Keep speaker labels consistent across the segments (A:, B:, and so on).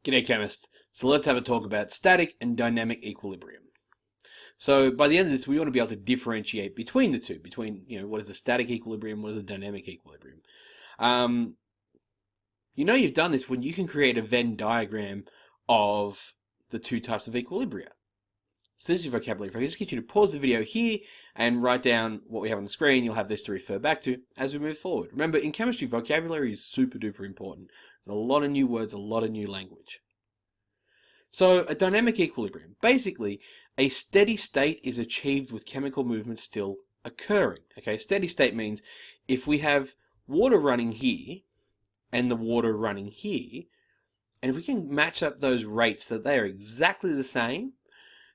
A: G'day chemists. So let's have a talk about static and dynamic equilibrium. So by the end of this, we want to be able to differentiate between the two, between, what is a static equilibrium, what is a dynamic equilibrium. You've done this when you can create a Venn diagram of the two types of equilibria. So this is your vocabulary. If I just get you to pause the video here and write down what we have on the screen, you'll have this to refer back to as we move forward. Remember, in chemistry, vocabulary is super duper important. There's a lot of new words, a lot of new language. So a dynamic equilibrium, basically a steady state is achieved with chemical movement still occurring. Okay, steady state means if we have water running here and the water running here, and if we can match up those rates so that they are exactly the same,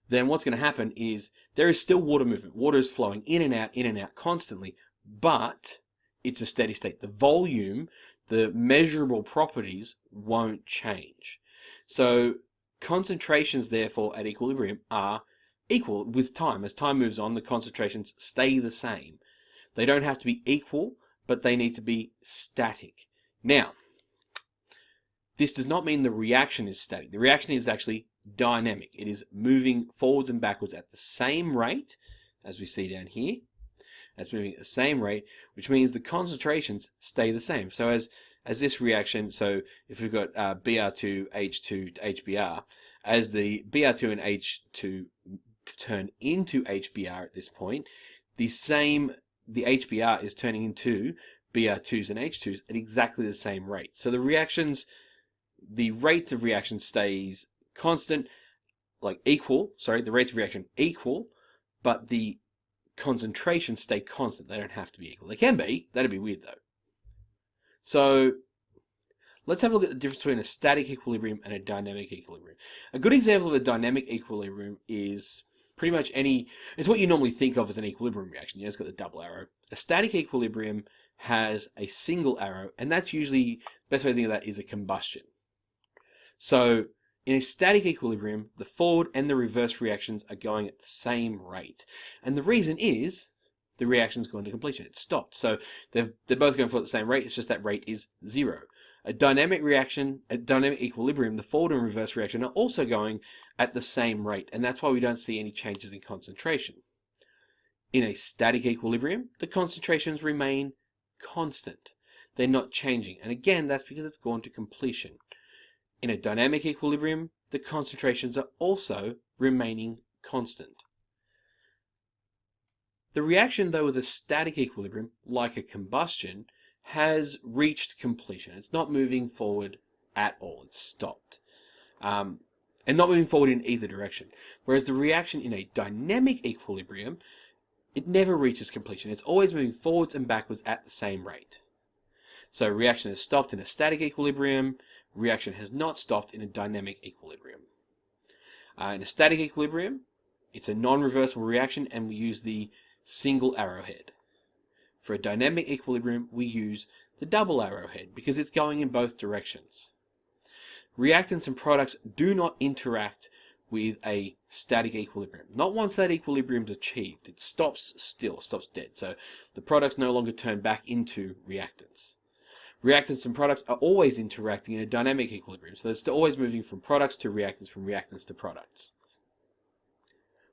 A: then what's going to happen is there is still water movement. Water is flowing in and out constantly, but it's a steady state. The volume, the measurable properties won't change. So concentrations, therefore, at equilibrium are equal with time. As time moves on, the concentrations stay the same. They don't have to be equal, but they need to be static. Now, this does not mean the reaction is static. The reaction is actually dynamic. It is moving forwards and backwards at the same rate, as we see down here. It's moving at the same rate, which means the concentrations stay the same. So as this reaction, so if we've got Br2H2 to HBr, as the Br2 and H2 turn into HBr at this point, the HBr is turning into Br2s and H2s at exactly the same rate. So the rates of reaction stays constant, the rates of reaction equal, but the concentrations stay constant. They don't have to be equal. They can be. That'd be weird though. So let's have a look at the difference between a static equilibrium and a dynamic equilibrium. A good example of a dynamic equilibrium is pretty much it's what you normally think of as an equilibrium reaction. It's got the double arrow. A static equilibrium has a single arrow, and that's usually, the best way to think of that is a combustion. So in a static equilibrium, the forward and the reverse reactions are going at the same rate. And the reason is the reaction's gone to completion. It's stopped. So they're both going for the same rate. It's just that rate is 0. A dynamic equilibrium, the forward and reverse reaction are also going at the same rate. And that's why we don't see any changes in concentration. In a static equilibrium, the concentrations remain constant. They're not changing. And again, that's because it's gone to completion. In a dynamic equilibrium, the concentrations are also remaining constant. The reaction, though, with a static equilibrium, like a combustion, has reached completion. It's not moving forward at all. It's stopped. And not moving forward in either direction. Whereas the reaction in a dynamic equilibrium, it never reaches completion. It's always moving forwards and backwards at the same rate. So reaction has stopped in a static equilibrium. Reaction has not stopped in a dynamic equilibrium. In a static equilibrium, it's a non-reversible reaction and we use the single arrowhead. For a dynamic equilibrium, we use the double arrowhead because it's going in both directions. Reactants and products do not interact with a static equilibrium. Not once that equilibrium is achieved. It stops dead. So the products no longer turn back into reactants. Reactants and products are always interacting in a dynamic equilibrium. So they're still always moving from products to reactants, from reactants to products.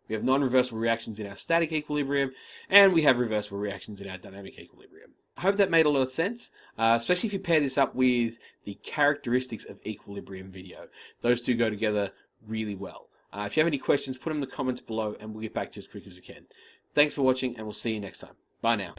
A: We have non-reversible reactions in our static equilibrium, and we have reversible reactions in our dynamic equilibrium. I hope that made a lot of sense, especially if you pair this up with the characteristics of equilibrium video. Those two go together really well. If you have any questions, put them in the comments below, and we'll get back to you as quick as we can. Thanks for watching, and we'll see you next time. Bye now.